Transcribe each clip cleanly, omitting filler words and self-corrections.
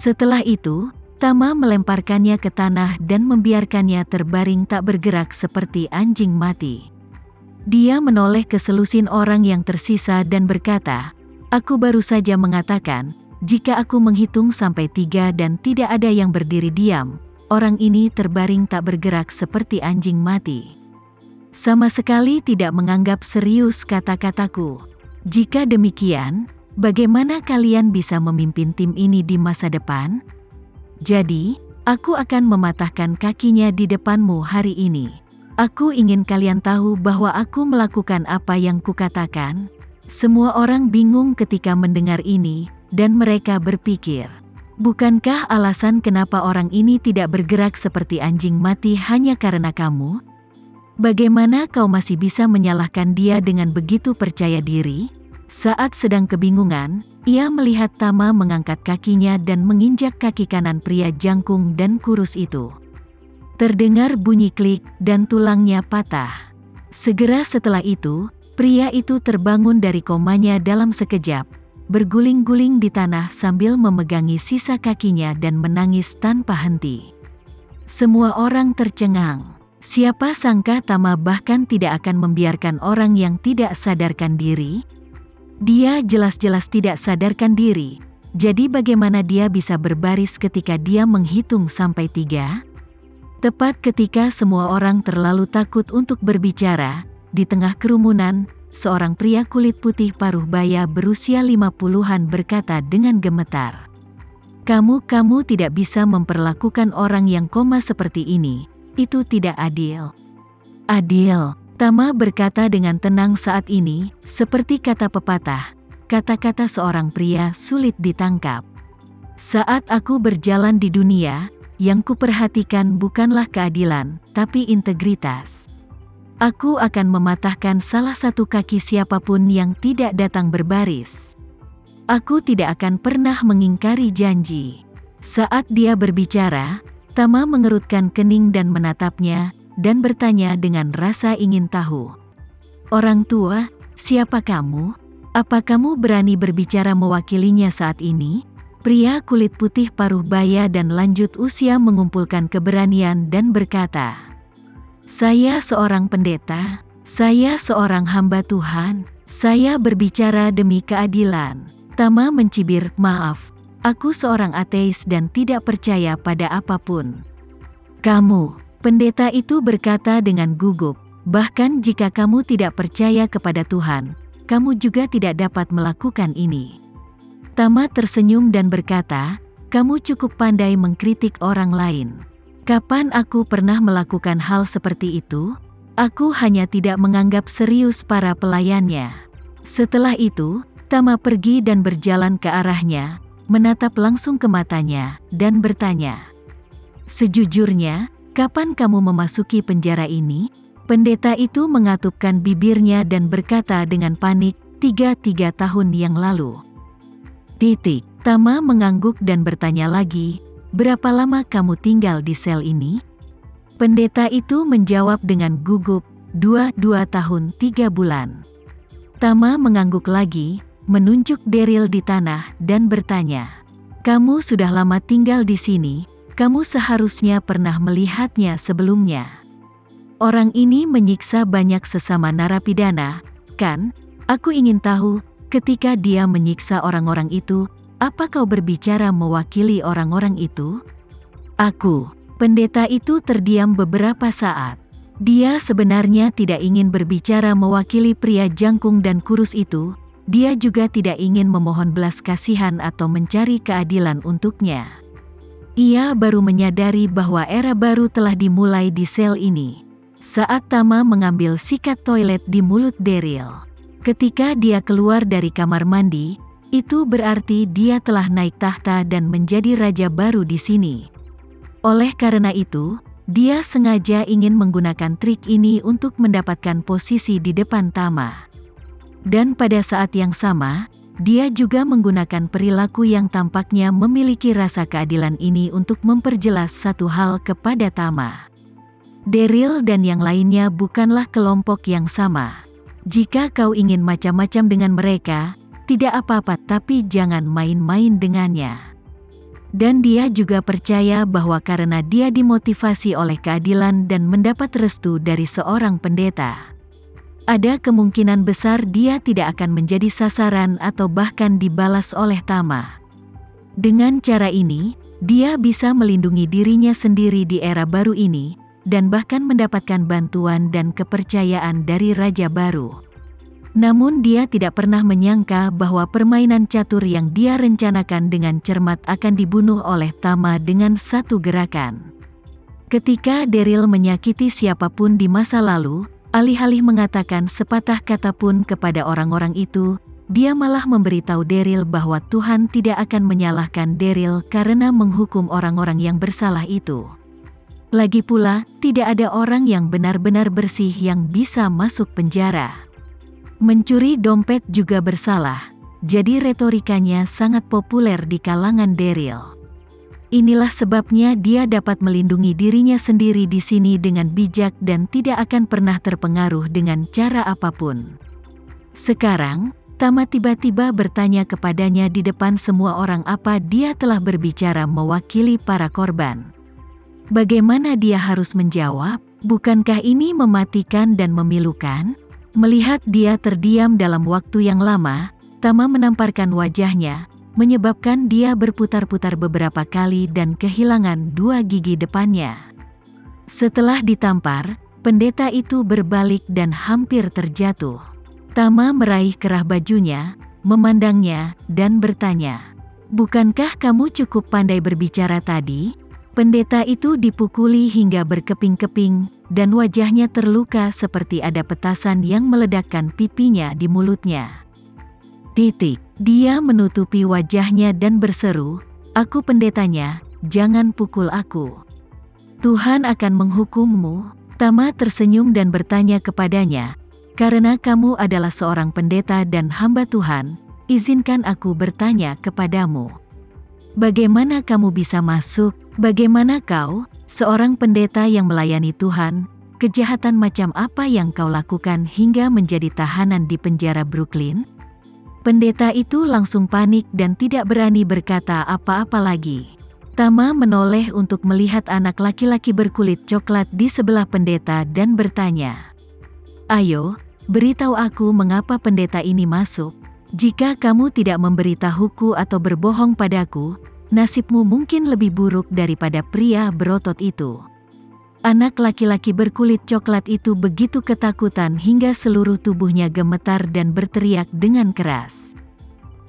Setelah itu, Tama melemparkannya ke tanah dan membiarkannya terbaring tak bergerak seperti anjing mati. Dia menoleh ke selusin orang yang tersisa dan berkata, "Aku baru saja mengatakan, jika aku menghitung sampai 3 dan tidak ada yang berdiri diam, orang ini terbaring tak bergerak seperti anjing mati." Sama sekali tidak menganggap serius kata-kataku. Jika demikian, bagaimana kalian bisa memimpin tim ini di masa depan? Jadi, aku akan mematahkan kakinya di depanmu hari ini. Aku ingin kalian tahu bahwa aku melakukan apa yang kukatakan. Semua orang bingung ketika mendengar ini, dan mereka berpikir, bukankah alasan kenapa orang ini tidak bergerak seperti anjing mati hanya karena kamu? Bagaimana kau masih bisa menyalahkan dia dengan begitu percaya diri? Saat sedang kebingungan, ia melihat Tama mengangkat kakinya dan menginjak kaki kanan pria jangkung dan kurus itu. Terdengar bunyi klik dan tulangnya patah. Segera setelah itu, pria itu terbangun dari komanya dalam sekejap, berguling-guling di tanah sambil memegangi sisa kakinya dan menangis tanpa henti. Semua orang tercengang. Siapa sangka Tama bahkan tidak akan membiarkan orang yang tidak sadarkan diri? Dia jelas-jelas tidak sadarkan diri, jadi bagaimana dia bisa berbaris ketika dia menghitung sampai 3? Tepat ketika semua orang terlalu takut untuk berbicara, di tengah kerumunan, seorang pria kulit putih paruh baya berusia 50-an berkata dengan gemetar, Kamu tidak bisa memperlakukan orang yang koma seperti ini, itu tidak adil." "Adil," Tama berkata dengan tenang saat ini, seperti kata pepatah, kata-kata seorang pria sulit ditangkap. "Saat aku berjalan di dunia, yang kuperhatikan bukanlah keadilan, tapi integritas. Aku akan mematahkan salah satu kaki siapapun yang tidak datang berbaris. Aku tidak akan pernah mengingkari janji." Saat dia berbicara, Tama mengerutkan kening dan menatapnya, dan bertanya dengan rasa ingin tahu. "Orang tua, siapa kamu? Apa kamu berani berbicara mewakilinya saat ini?" Pria kulit putih paruh baya dan lanjut usia mengumpulkan keberanian dan berkata, "Saya seorang pendeta, saya seorang hamba Tuhan, saya berbicara demi keadilan." Tama mencibir, "Maaf, aku seorang ateis dan tidak percaya pada apapun." "Kamu," pendeta itu berkata dengan gugup, "bahkan jika kamu tidak percaya kepada Tuhan, kamu juga tidak dapat melakukan ini." Tama tersenyum dan berkata, "Kamu cukup pandai mengkritik orang lain. Kapan aku pernah melakukan hal seperti itu? Aku hanya tidak menganggap serius para pelayannya." Setelah itu, Tama pergi dan berjalan ke arahnya, menatap langsung ke matanya, dan bertanya, "Sejujurnya, kapan kamu memasuki penjara ini?" Pendeta itu mengatupkan bibirnya dan berkata dengan panik, "3 tahun yang lalu." Tama mengangguk dan bertanya lagi, "Berapa lama kamu tinggal di sel ini?" Pendeta itu menjawab dengan gugup, 2 tahun 3 bulan." Tama mengangguk lagi, menunjuk Daryl di tanah, dan bertanya, "Kamu sudah lama tinggal di sini, kamu seharusnya pernah melihatnya sebelumnya. Orang ini menyiksa banyak sesama narapidana, kan? Aku ingin tahu, ketika dia menyiksa orang-orang itu, apa kau berbicara mewakili orang-orang itu?" "Aku." Pendeta itu terdiam beberapa saat. Dia sebenarnya tidak ingin berbicara mewakili pria jangkung dan kurus itu. Dia juga tidak ingin memohon belas kasihan atau mencari keadilan untuknya. Ia baru menyadari bahwa era baru telah dimulai di sel ini. Saat Tama mengambil sikat toilet di mulut Daryl. Ketika dia keluar dari kamar mandi, itu berarti dia telah naik tahta dan menjadi raja baru di sini. Oleh karena itu, dia sengaja ingin menggunakan trik ini untuk mendapatkan posisi di depan Tama. Dan pada saat yang sama, dia juga menggunakan perilaku yang tampaknya memiliki rasa keadilan ini untuk memperjelas satu hal kepada Tama. Daryl dan yang lainnya bukanlah kelompok yang sama. Jika kau ingin macam-macam dengan mereka, tidak apa-apa, tapi jangan main-main dengannya. Dan dia juga percaya bahwa karena dia dimotivasi oleh keadilan dan mendapat restu dari seorang pendeta, ada kemungkinan besar dia tidak akan menjadi sasaran atau bahkan dibalas oleh Tama. Dengan cara ini, dia bisa melindungi dirinya sendiri di era baru ini, dan bahkan mendapatkan bantuan dan kepercayaan dari Raja Baru. Namun dia tidak pernah menyangka bahwa permainan catur yang dia rencanakan dengan cermat akan dibunuh oleh Tama dengan satu gerakan. Ketika Daryl menyakiti siapapun di masa lalu, alih-alih mengatakan sepatah kata pun kepada orang-orang itu, dia malah memberitahu Daryl bahwa Tuhan tidak akan menyalahkan Daryl karena menghukum orang-orang yang bersalah itu. Lagi pula, tidak ada orang yang benar-benar bersih yang bisa masuk penjara. Mencuri dompet juga bersalah, jadi retorikanya sangat populer di kalangan Daryl. Inilah sebabnya dia dapat melindungi dirinya sendiri di sini dengan bijak dan tidak akan pernah terpengaruh dengan cara apapun. Sekarang, Tama tiba-tiba bertanya kepadanya di depan semua orang apa dia telah berbicara mewakili para korban. Bagaimana dia harus menjawab? Bukankah ini mematikan dan memilukan? Melihat dia terdiam dalam waktu yang lama, Tama menamparkan wajahnya, menyebabkan dia berputar-putar beberapa kali dan kehilangan 2 gigi depannya. Setelah ditampar, pendeta itu berbalik dan hampir terjatuh. Tama meraih kerah bajunya, memandangnya, dan bertanya, "Bukankah kamu cukup pandai berbicara tadi?" Pendeta itu dipukuli hingga berkeping-keping, dan wajahnya terluka seperti ada petasan yang meledakkan pipinya di mulutnya. Dia menutupi wajahnya dan berseru, "Aku pendetanya, jangan pukul aku. Tuhan akan menghukummu." Tama tersenyum dan bertanya kepadanya, "Karena kamu adalah seorang pendeta dan hamba Tuhan, izinkan aku bertanya kepadamu. Bagaimana kamu bisa masuk? Bagaimana kau, seorang pendeta yang melayani Tuhan, kejahatan macam apa yang kau lakukan hingga menjadi tahanan di penjara Brooklyn?" Pendeta itu langsung panik dan tidak berani berkata apa-apa lagi. Tama menoleh untuk melihat anak laki-laki berkulit coklat di sebelah pendeta dan bertanya, "Ayo, beritahu aku mengapa pendeta ini masuk. Jika kamu tidak memberitahuku atau berbohong padaku, nasibmu mungkin lebih buruk daripada pria berotot itu." Anak laki-laki berkulit coklat itu begitu ketakutan hingga seluruh tubuhnya gemetar dan berteriak dengan keras.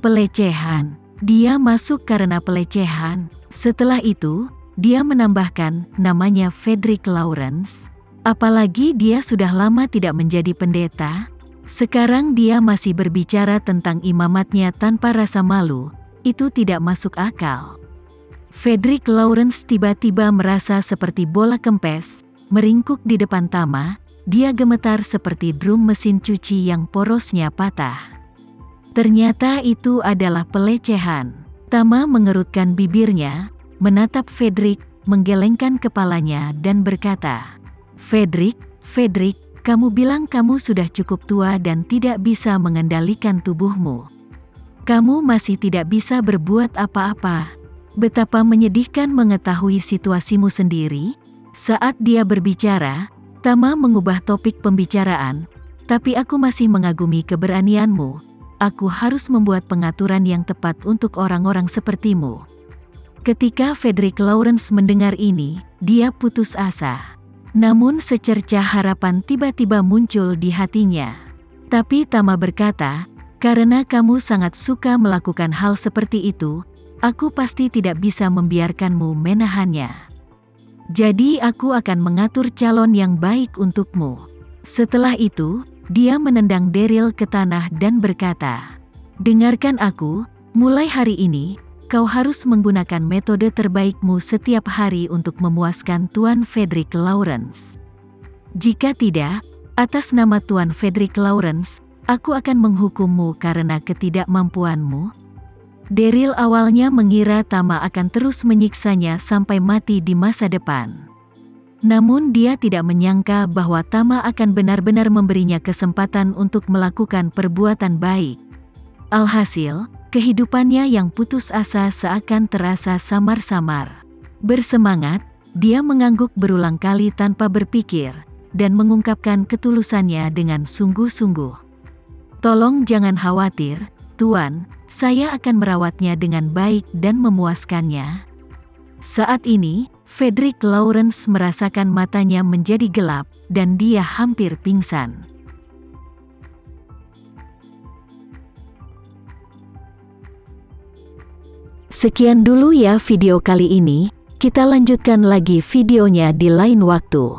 "Pelecehan! Dia masuk karena pelecehan." Setelah itu, dia menambahkan, "Namanya Frederick Lawrence. Apalagi dia sudah lama tidak menjadi pendeta. Sekarang dia masih berbicara tentang imamatnya tanpa rasa malu. Itu tidak masuk akal." Frederick Lawrence tiba-tiba merasa seperti bola kempes, meringkuk di depan Tama. Dia gemetar seperti drum mesin cuci yang porosnya patah. Ternyata itu adalah pelecehan. Tama mengerutkan bibirnya, menatap Frederick, menggelengkan kepalanya dan berkata, Frederick, kamu bilang kamu sudah cukup tua dan tidak bisa mengendalikan tubuhmu. Kamu masih tidak bisa berbuat apa-apa. Betapa menyedihkan mengetahui situasimu sendiri." Saat dia berbicara, Tama mengubah topik pembicaraan, "Tapi aku masih mengagumi keberanianmu. Aku harus membuat pengaturan yang tepat untuk orang-orang sepertimu." Ketika Frederick Lawrence mendengar ini, dia putus asa. Namun secercah harapan tiba-tiba muncul di hatinya. Tapi Tama berkata, "Karena kamu sangat suka melakukan hal seperti itu, aku pasti tidak bisa membiarkanmu menahannya. Jadi aku akan mengatur calon yang baik untukmu." Setelah itu, dia menendang Daryl ke tanah dan berkata, "Dengarkan aku, mulai hari ini, kau harus menggunakan metode terbaikmu setiap hari untuk memuaskan Tuan Frederick Lawrence. Jika tidak, atas nama Tuan Frederick Lawrence, aku akan menghukummu karena ketidakmampuanmu." Daryl awalnya mengira Tama akan terus menyiksanya sampai mati di masa depan. Namun dia tidak menyangka bahwa Tama akan benar-benar memberinya kesempatan untuk melakukan perbuatan baik. Alhasil, Kehidupannya yang putus asa seakan terasa samar-samar. Bersemangat, dia mengangguk berulang kali tanpa berpikir, dan mengungkapkan ketulusannya dengan sungguh-sungguh. "Tolong jangan khawatir, Tuan, saya akan merawatnya dengan baik dan memuaskannya." Saat ini, Frederick Lawrence merasakan matanya menjadi gelap, dan dia hampir pingsan. Sekian dulu ya video kali ini, kita lanjutkan lagi videonya di lain waktu.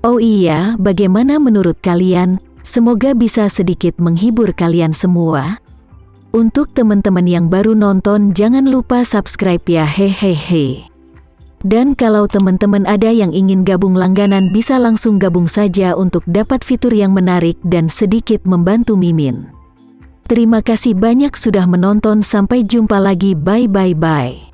Oh iya, bagaimana menurut kalian? Semoga bisa sedikit menghibur kalian semua. Untuk teman-teman yang baru nonton, jangan lupa subscribe ya, hehehe. Dan kalau teman-teman ada yang ingin gabung langganan, bisa langsung gabung saja untuk dapat fitur yang menarik dan sedikit membantu Mimin. Terima kasih banyak sudah menonton, sampai jumpa lagi, bye.